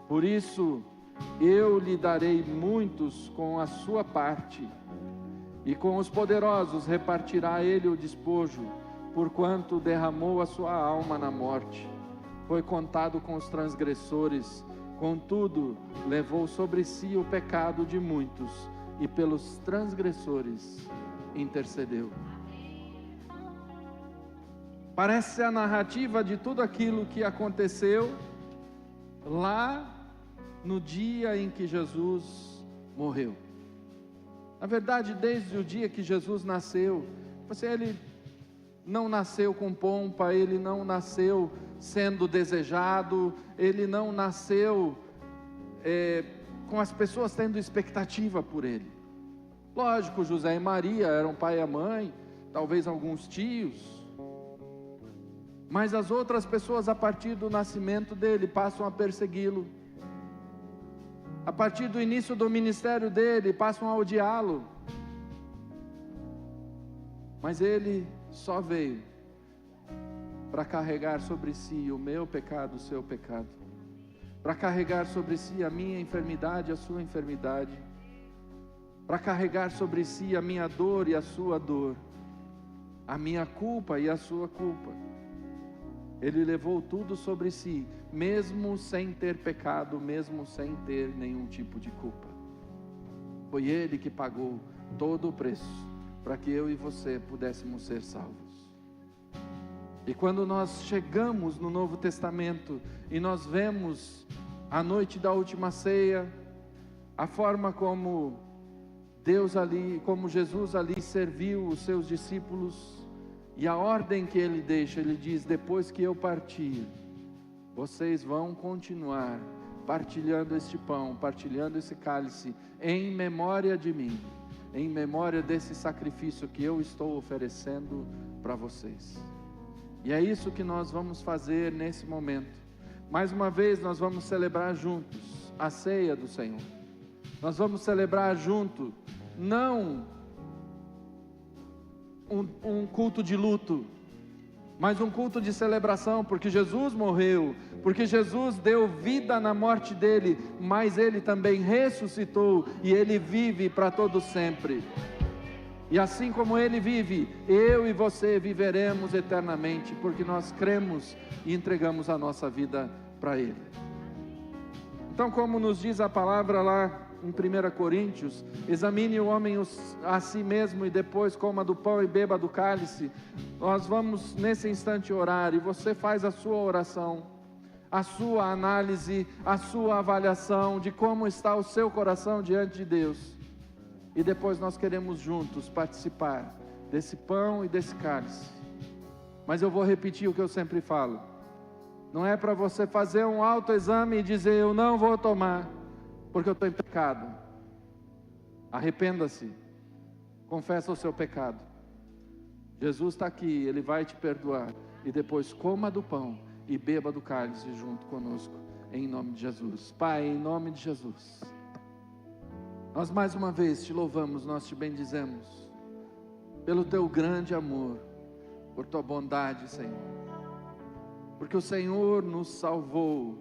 Por isso eu lhe darei muitos com a sua parte, e com os poderosos repartirá ele o despojo, porquanto derramou a sua alma na morte. Foi contado com os transgressores, contudo levou sobre si o pecado de muitos, e pelos transgressores intercedeu. Parece a narrativa de tudo aquilo que aconteceu lá no dia em que Jesus morreu. Na verdade, desde o dia que Jesus nasceu, ele não nasceu com pompa, ele não nasceu sendo desejado, ele não nasceu com as pessoas tendo expectativa por ele. Lógico, José e Maria eram pai e mãe, talvez alguns tios, mas as outras pessoas, a partir do nascimento dele, passam a persegui-lo. A partir do início do ministério dele, passam a odiá-lo. Mas ele só veio para carregar sobre si o meu pecado, o seu pecado, para carregar sobre si a minha enfermidade, a sua enfermidade, para carregar sobre si a minha dor e a sua dor, a minha culpa e a sua culpa. Ele levou tudo sobre si, mesmo sem ter pecado, mesmo sem ter nenhum tipo de culpa. Foi ele que pagou todo o preço para que eu e você pudéssemos ser salvos. E quando nós chegamos no Novo Testamento e nós vemos a noite da última ceia, a forma como Jesus ali serviu os seus discípulos, e a ordem que ele deixa, ele diz: depois que eu partir, vocês vão continuar partilhando este pão, partilhando esse cálice, em memória de mim, em memória desse sacrifício que eu estou oferecendo para vocês. E é isso que nós vamos fazer nesse momento. Mais uma vez nós vamos celebrar juntos a ceia do Senhor. Nós vamos celebrar junto, não um culto de luto, mas um culto de celebração, porque Jesus morreu, porque Jesus deu vida na morte dele, mas ele também ressuscitou, e ele vive para todo sempre. E assim como ele vive, eu e você viveremos eternamente, porque nós cremos e entregamos a nossa vida para ele. Então, como nos diz a palavra lá em 1 Coríntios, examine o homem a si mesmo e depois coma do pão e beba do cálice. Nós vamos nesse instante orar e você faz a sua oração, a sua análise, a sua avaliação de como está o seu coração diante de Deus. E depois nós queremos juntos participar desse pão e desse cálice. Mas eu vou repetir o que eu sempre falo. Não é para você fazer um autoexame e dizer: eu não vou tomar, porque eu estou em pecado. Arrependa-se, confessa o seu pecado. Jesus está aqui, Ele vai te perdoar. E depois coma do pão e beba do cálice junto conosco, em nome de Jesus. Pai, em nome de Jesus, nós mais uma vez te louvamos, nós te bendizemos, pelo teu grande amor, por tua bondade, Senhor, porque o Senhor nos salvou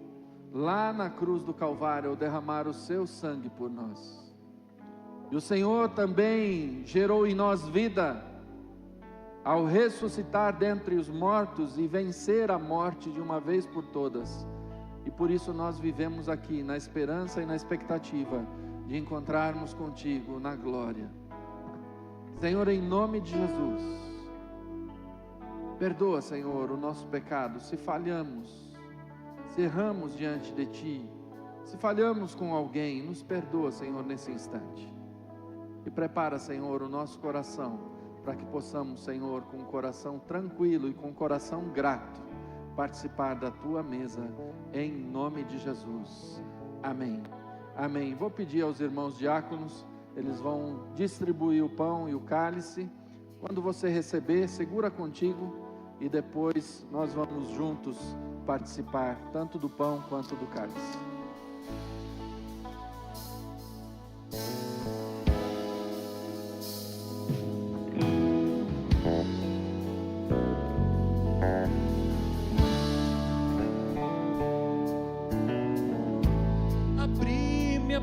lá na cruz do Calvário ao derramar o seu sangue por nós. E o Senhor também gerou em nós vida ao ressuscitar dentre os mortos e vencer a morte de uma vez por todas. E por isso nós vivemos aqui na esperança e na expectativa de encontrarmos contigo na glória. Senhor, em nome de Jesus, perdoa, Senhor, o nosso pecado, se falhamos, se erramos diante de Ti, se falhamos com alguém, nos perdoa, Senhor, nesse instante. E prepara, Senhor, o nosso coração, para que possamos, Senhor, com um coração tranquilo e com um coração grato, participar da Tua mesa, em nome de Jesus. Amém. Amém. Vou pedir aos irmãos diáconos, eles vão distribuir o pão e o cálice. Quando você receber, segura contigo e depois nós vamos juntos participar tanto do pão quanto do cálice.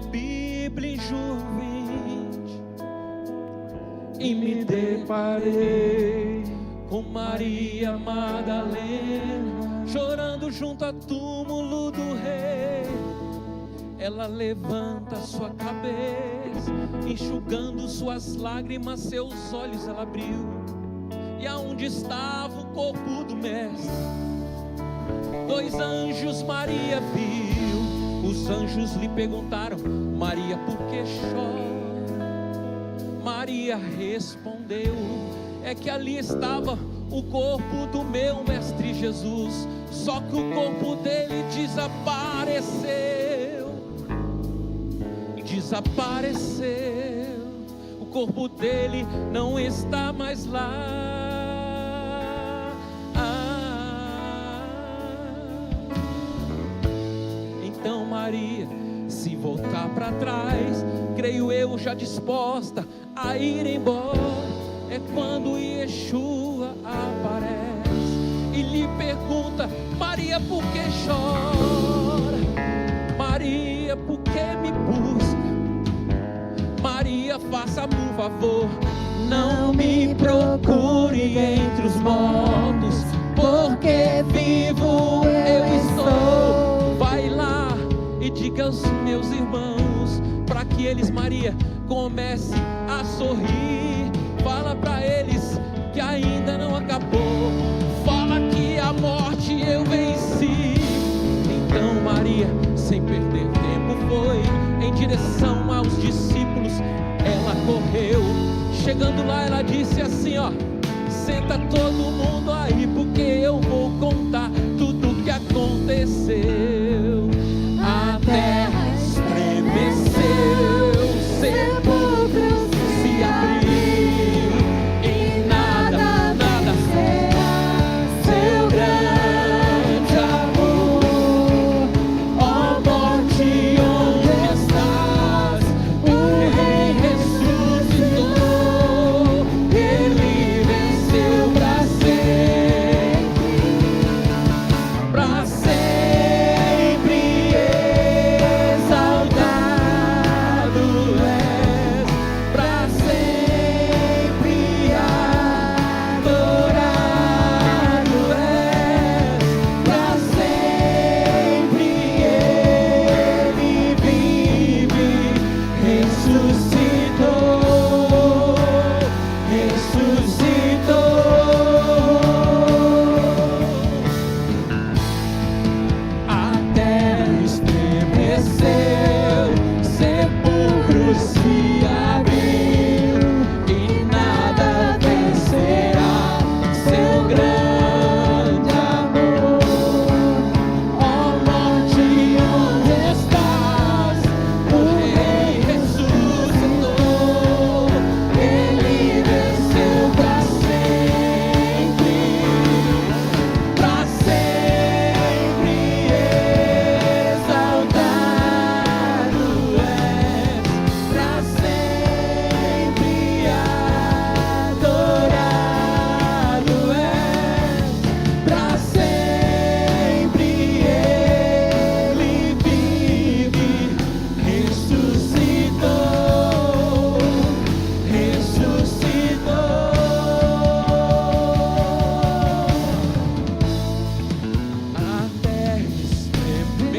Bíblia em João 20 e me deparei com Maria Madalena chorando junto ao túmulo do rei. Ela levanta sua cabeça, enxugando suas lágrimas, seus olhos ela abriu, e aonde estava o corpo do mestre, 2 anjos Maria viu. Os anjos lhe perguntaram: Maria, por que chora? Maria respondeu: é que ali estava o corpo do meu mestre Jesus, só que o corpo dele desapareceu, o corpo dele não está mais lá. Maria, se voltar para trás, creio eu já disposta a ir embora, é quando Yeshua aparece e lhe pergunta: Maria, por que chora? Maria, por que me busca? Maria, faça-me um favor, não me procure entre os mortos, porque vivo eu estou. Vai lá e diga aos meus irmãos, para que eles, Maria, comecem a sorrir. Fala para eles que ainda não acabou. Fala que a morte eu venci. Então Maria, sem perder tempo, foi em direção aos discípulos. Ela correu, chegando lá ela disse assim: ó, senta todo mundo aí, porque eu vou contar tudo o que aconteceu. A terra estremeceu, sepulcros se abriu, e nada será seu grande amor. Ó morte, onde estás? O Rei ressuscitou, Ele venceu pra sempre.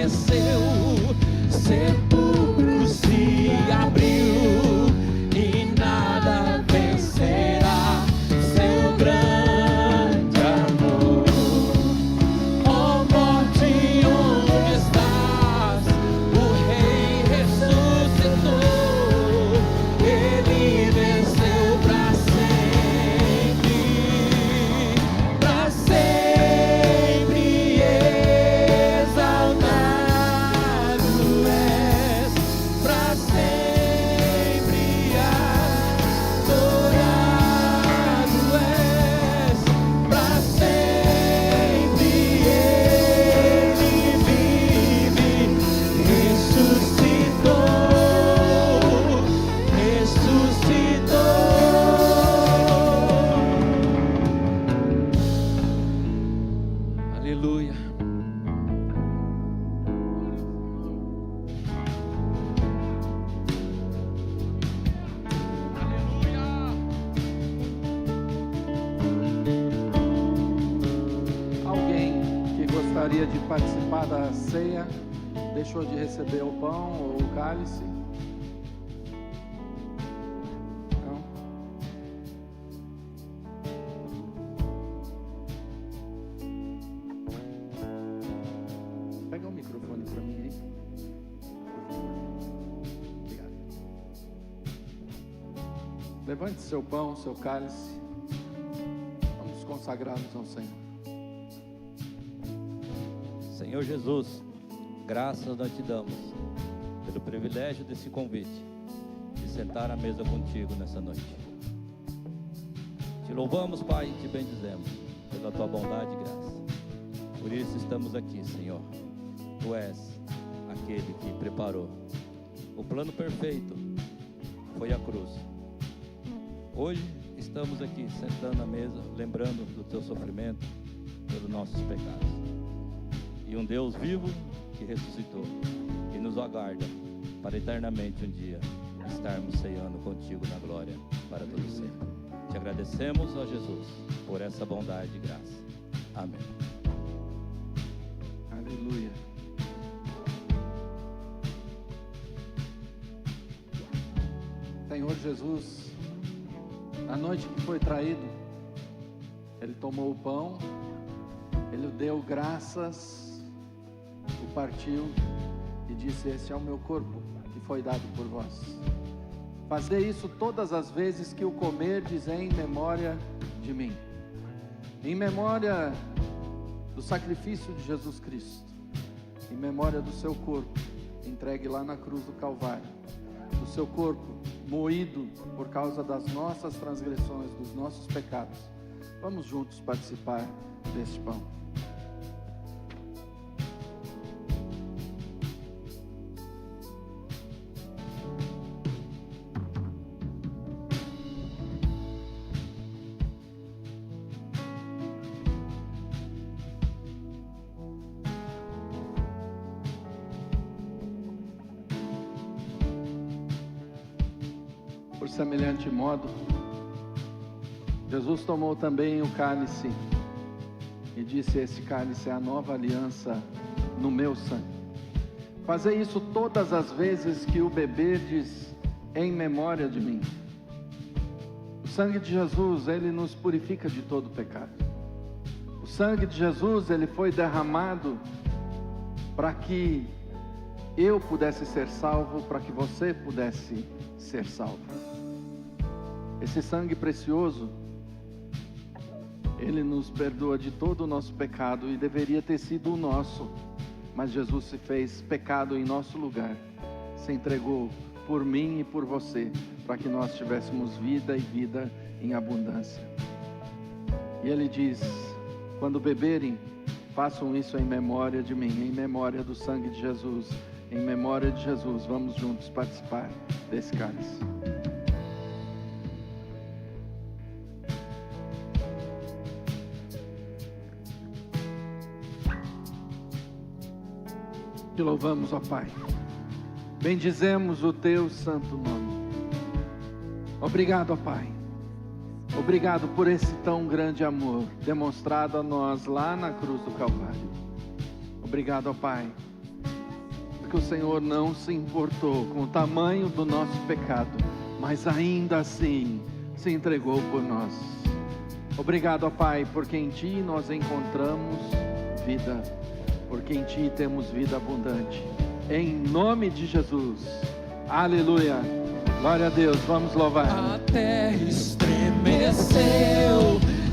desceu, sepulcro se abriu e nada vencerá seu grande amor. Ó morte, onde estás? O Rei ressuscitou, Ele venceu para sempre, para sempre exaltado és, para sempre adorado és, para sempre Ele vive, ressuscitou, ressuscitou. Aleluia. Alguém que gostaria de participar da ceia, deixou de receber o pão ou o cálice? Não? Pega o microfone para mim aí. Obrigado. Levante seu pão, seu cálice. Vamos consagrar-nos ao Senhor. Senhor Jesus, graças nós te damos pelo privilégio desse convite de sentar à mesa contigo nessa noite. Te louvamos, Pai, e te bendizemos pela tua bondade e graça. Por isso estamos aqui, Senhor. Tu és aquele que preparou o plano perfeito, foi a cruz. Hoje estamos aqui sentando à mesa, lembrando do teu sofrimento pelos nossos pecados. E um Deus vivo que ressuscitou e nos aguarda para eternamente um dia estarmos ceando contigo na glória para todo sempre. Te agradecemos, ó Jesus, por essa bondade e graça. Amém. Aleluia. Senhor Jesus, na noite que foi traído, Ele tomou o pão, Ele deu graças, o partiu e disse: esse é o meu corpo que foi dado por vós. Fazei isso todas as vezes que o comerdes em memória de mim. Em memória do sacrifício de Jesus Cristo, em memória do seu corpo entregue lá na cruz do Calvário, do seu corpo moído por causa das nossas transgressões, dos nossos pecados. Vamos juntos participar deste pão. Por semelhante modo, Jesus tomou também o cálice e disse: esse cálice é a nova aliança no meu sangue. Fazei isso todas as vezes que o beberdes em memória de mim. O sangue de Jesus, ele nos purifica de todo pecado. O sangue de Jesus, ele foi derramado para que eu pudesse ser salvo, para que você pudesse ser salvo. Esse sangue precioso, ele nos perdoa de todo o nosso pecado e deveria ter sido o nosso, mas Jesus se fez pecado em nosso lugar, se entregou por mim e por você, para que nós tivéssemos vida e vida em abundância. E ele diz: quando beberem, façam isso em memória de mim, em memória do sangue de Jesus, em memória de Jesus. Vamos juntos participar desse cálice. Te louvamos, ó Pai, bendizemos o teu santo nome. Obrigado, ó Pai, obrigado por esse tão grande amor demonstrado a nós lá na cruz do Calvário. Obrigado, ó Pai, que o Senhor não se importou com o tamanho do nosso pecado, mas ainda assim se entregou por nós. Obrigado, ó Pai, porque em Ti nós encontramos vida, porque em Ti temos vida abundante. Em nome de Jesus. Aleluia. Glória a Deus. Vamos louvar. A terra estremecer.